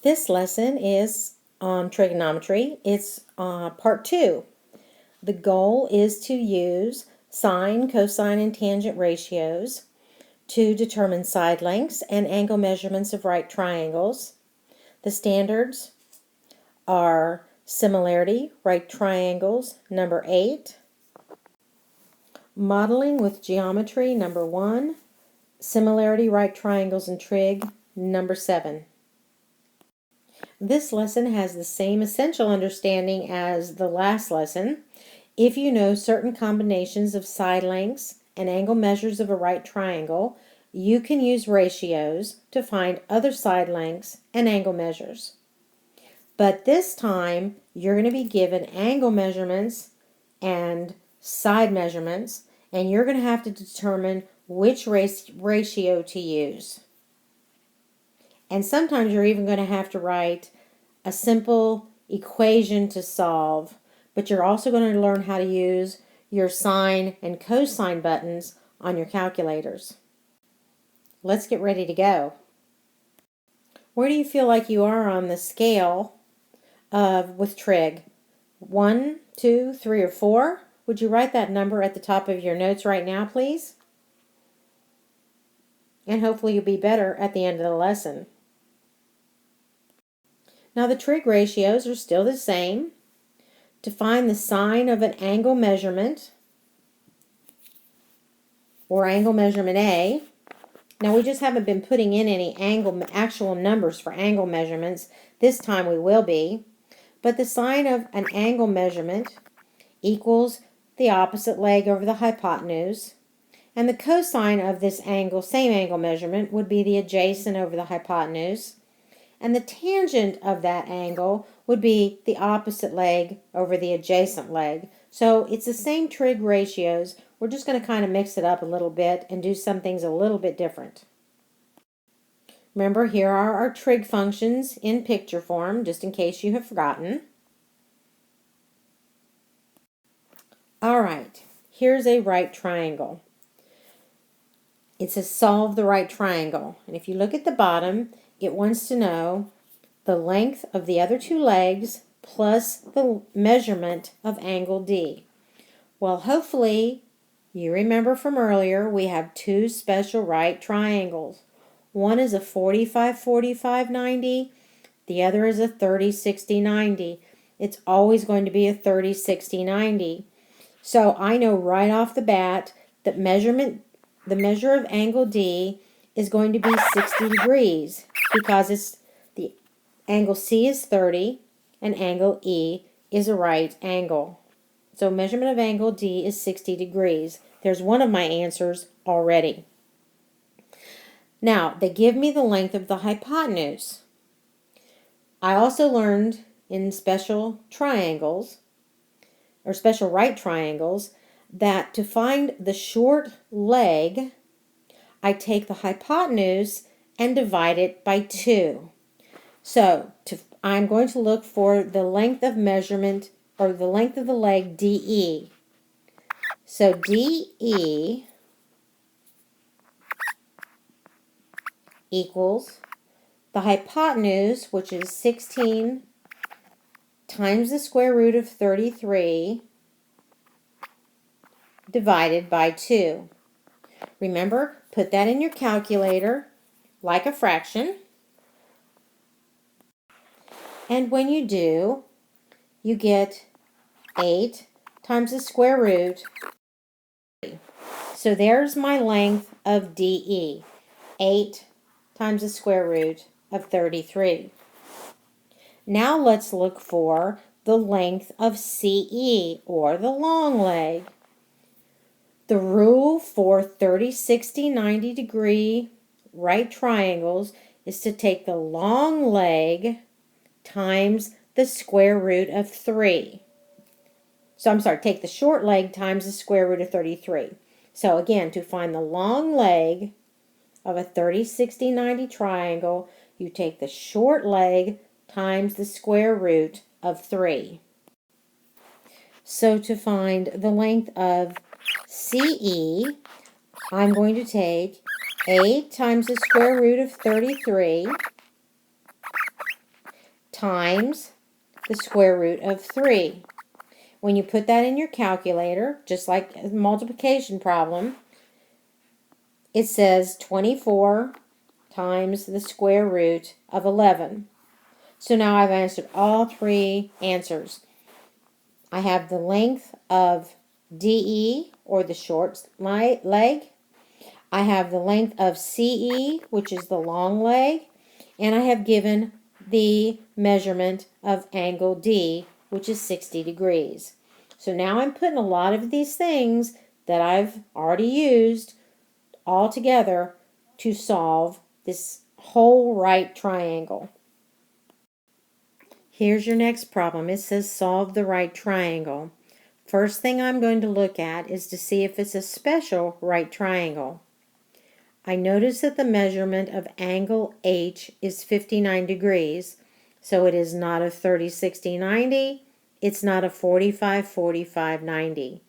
This lesson is on trigonometry. It's part 2. The goal is to use sine, cosine, and tangent ratios to determine side lengths and angle measurements of right triangles. The standards are similarity, right triangles, number 8, modeling with geometry, number 1, similarity, right triangles, and trig, number 7. This lesson has the same essential understanding as the last lesson. If you know certain combinations of side lengths and angle measures of a right triangle, you can use ratios to find other side lengths and angle measures. But this time, you're going to be given angle measurements and side measurements, and you're going to have to determine which ratio to use. And sometimes you're even going to have to write a simple equation to solve, but you're also going to learn how to use your sine and cosine buttons on your calculators. Let's get ready to go. Where do you feel like you are on the scale with trig? 1, 2, 3, or 4? Would you write that number at the top of your notes right now, please? And hopefully you'll be better at the end of the lesson. Now the trig ratios are still the same. To find the sine of an angle measurement, or angle measurement A, now we just haven't been putting in any actual numbers for angle measurements. This time we will be. But the sine of an angle measurement equals the opposite leg over the hypotenuse. And the cosine of this same angle measurement, would be the adjacent over the hypotenuse. And the tangent of that angle would be the opposite leg over the adjacent leg. So it's the same trig ratios. We're just going to kind of mix it up a little bit and do some things a little bit different. Remember, here are our trig functions in picture form, just in case you have forgotten. All right, here's a right triangle. It says solve the right triangle. And if you look at the bottom, it wants to know the length of the other two legs plus the measurement of angle D. Well, hopefully you remember from earlier, we have two special right triangles. One is a 45-45-90. The other is a 30-60-90. It's always going to be a 30-60-90. So I know right off the bat that the measure of angle D is going to be 60 degrees because the angle C is 30 and angle E is a right angle. So measurement of angle D is 60 degrees. There's one of my answers already. Now, they give me the length of the hypotenuse. I also learned in special triangles, or special right triangles, that to find the short leg, I take the hypotenuse and divide it by 2. So I'm going to look for the length of measurement, or the length of the leg DE. So DE equals the hypotenuse, which is 16 times the square root of 33 divided by 2. Remember, put that in your calculator like a fraction. And when you do, you get 8 times the square root. So there's my length of DE, 8 times the square root of 33. Now let's look for the length of CE, or the long leg. The rule for 30, 60, 90 degree right triangles is to take the long leg times the square root of 3. So I'm sorry, take the short leg times the square root of 33. So again, to find the long leg of a 30, 60, 90 triangle, you take the short leg times the square root of 3. So to find the length of CE, I'm going to take 8 times the square root of 33 times the square root of 3. When you put that in your calculator, just like a multiplication problem, it says 24 times the square root of 11. So now I've answered all three answers. I have the length of DE, or the short leg. I have the length of CE, which is the long leg. And I have given the measurement of angle D, which is 60 degrees. So now I'm putting a lot of these things that I've already used all together to solve this whole right triangle. Here's your next problem. It says solve the right triangle. First thing I'm going to look at is to see if it's a special right triangle. I notice that the measurement of angle H is 59 degrees, so it is not a 30, 60, 90. It's not a 45, 45, 90.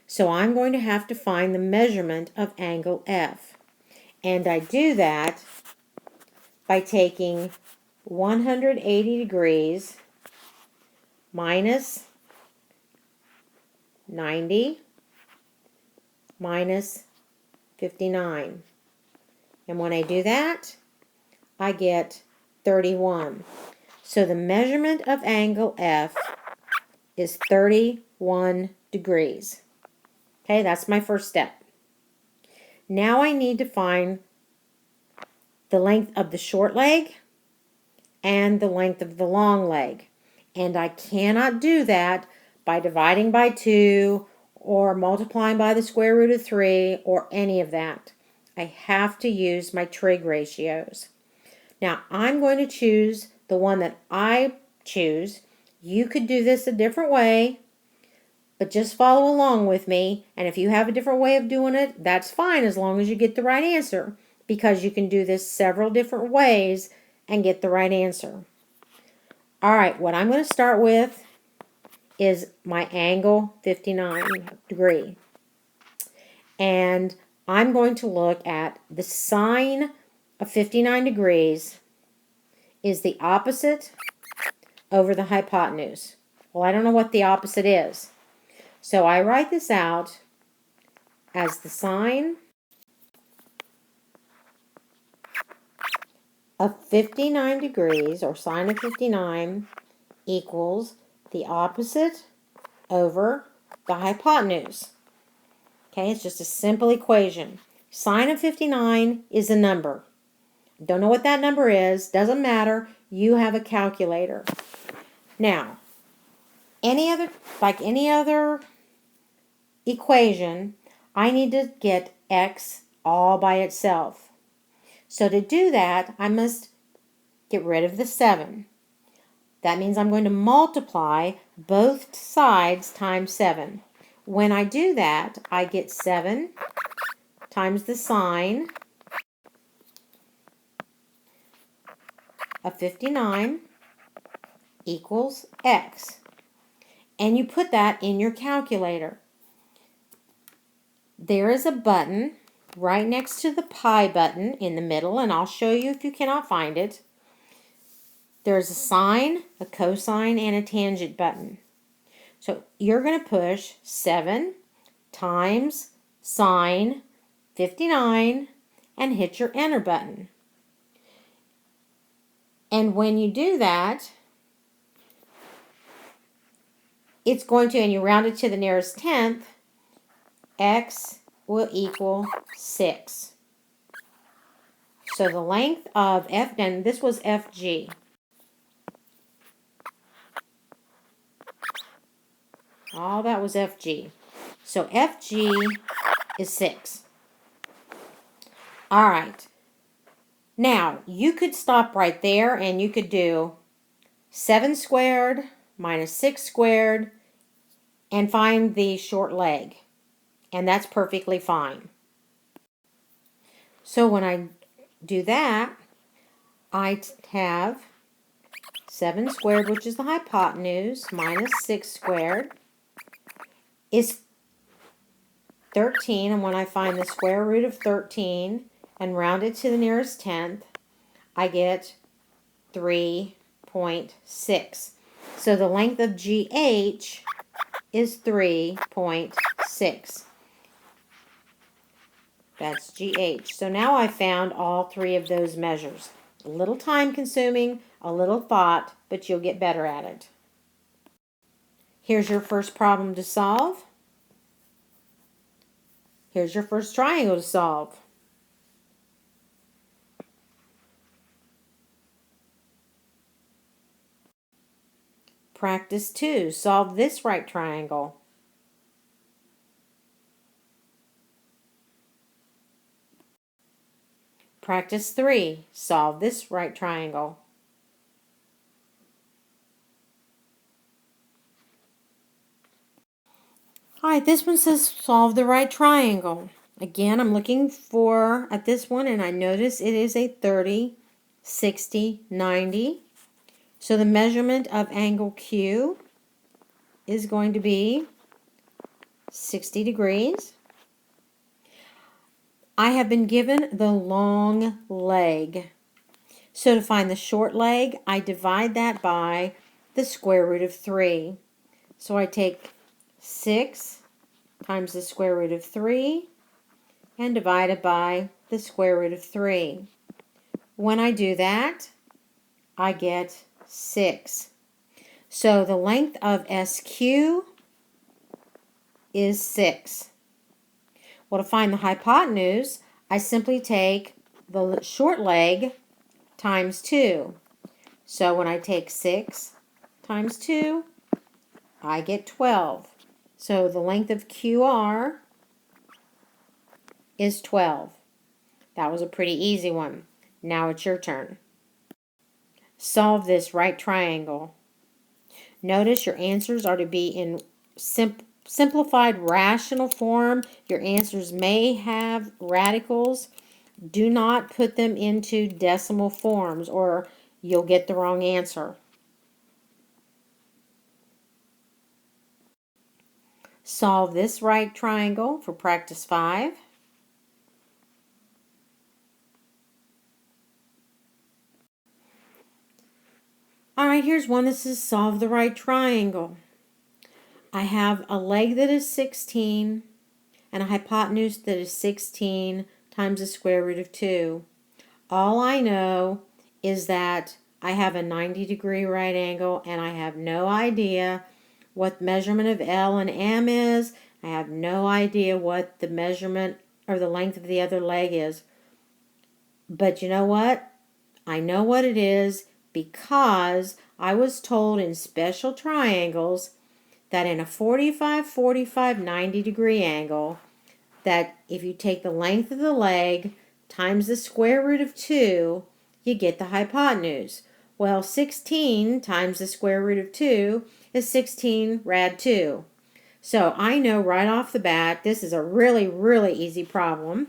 So I'm going to have to find the measurement of angle F. And I do that by taking 180 degrees minus 90 minus 59. And when I do that, I get 31. So the measurement of angle F is 31 degrees. Okay, that's my first step. Now I need to find the length of the short leg and the length of the long leg. And I cannot do that by dividing by 2 or multiplying by the square root of 3 or any of that. I have to use my trig ratios. Now I'm going to choose the one that I choose. You could do this a different way, but just follow along with me. And if you have a different way of doing it, that's fine as long as you get the right answer, because you can do this several different ways and get the right answer. All right, what I'm going to start with is my angle 59 degree. And I'm going to look at the sine of 59 degrees is the opposite over the hypotenuse. Well, I don't know what the opposite is. So I write this out as the sine of 59 degrees, or sine of 59, equals the opposite over the hypotenuse. Okay, it's just a simple equation. Sine of 59 is a number. Don't know what that number is. Doesn't matter. You have a calculator. Now, any other equation, I need to get x all by itself. So to do that, I must get rid of the 7. That means I'm going to multiply both sides times 7. When I do that, I get 7 times the sine of 59 equals x. And you put that in your calculator. There is a button right next to the pi button in the middle, and I'll show you if you cannot find it. There's a sine, a cosine, and a tangent button. So you're going to push 7 times sine 59 and hit your enter button. And when you do that, it's going to, and you round it to the nearest tenth, x will equal 6. So the length of F, and this was FG. All that was FG. So FG is 6. All right. Now, you could stop right there and you could do 7 squared minus 6 squared and find the short leg. And that's perfectly fine. So when I do that, I have 7 squared, which is the hypotenuse, minus 6 squared is 13. And when I find the square root of 13 and round it to the nearest tenth, I get 3/13. 3.6. So the length of GH is 3.6. That's GH. So now I found all three of those measures. A little time consuming, a little thought, but you'll get better at it. Here's your first problem to solve. Here's your first triangle to solve. Practice 2. Solve this right triangle. Practice 3. Solve this right triangle. Alright, this one says solve the right triangle. Again, I'm looking at this one, and I notice it is a 30, 60, 90. So the measurement of angle Q is going to be 60 degrees. I have been given the long leg. So to find the short leg, I divide that by the square root of 3. So I take 6 times the square root of 3 and divide it by the square root of 3. When I do that, I get 6. So the length of SQ is 6. Well, to find the hypotenuse, I simply take the short leg times 2. So when I take 6 times 2, I get 12. So the length of QR is 12. That was a pretty easy one. Now it's your turn. Solve this right triangle. Notice your answers are to be in simplified rational form. Your answers may have radicals. Do not put them into decimal forms or you'll get the wrong answer. Solve this right triangle for practice 5. Alright, here's one that says solve the right triangle. I have a leg that is 16 and a hypotenuse that is 16 times the square root of 2. All I know is that I have a 90-degree right angle and I have no idea what measurement of L and M is. I have no idea what the measurement or the length of the other leg is. But you know what? I know what it is because I was told in special triangles that in a 45, 45, 90-degree angle, that if you take the length of the leg times the square root of 2, you get the hypotenuse. Well, 16 times the square root of 2 is 16 rad 2. So I know right off the bat, this is a really, really easy problem,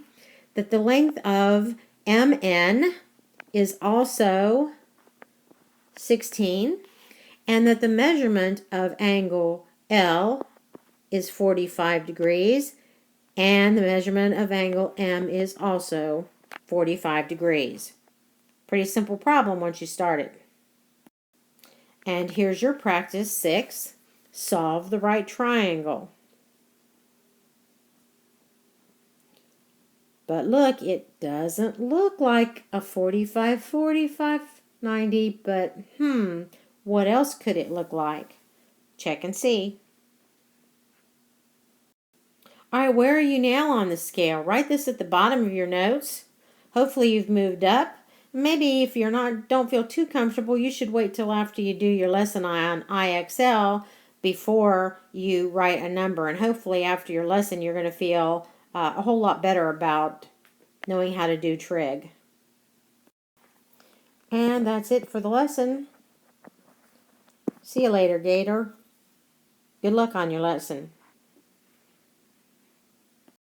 that the length of MN is also 16, and that the measurement of angle L is 45 degrees, and the measurement of angle M is also 45 degrees. Pretty simple problem once you start it. And here's your practice 6. Solve the right triangle. But look, it doesn't look like a 45, 45, 90, but what else could it look like? Check and see. Alright, where are you now on the scale? Write this at the bottom of your notes. Hopefully you've moved up. Maybe if you're don't feel too comfortable, you should wait till after you do your lesson on IXL before you write a number. And hopefully after your lesson you're going to feel a whole lot better about knowing how to do trig. And that's it for the lesson. See you later, Gator. Good luck on your lesson.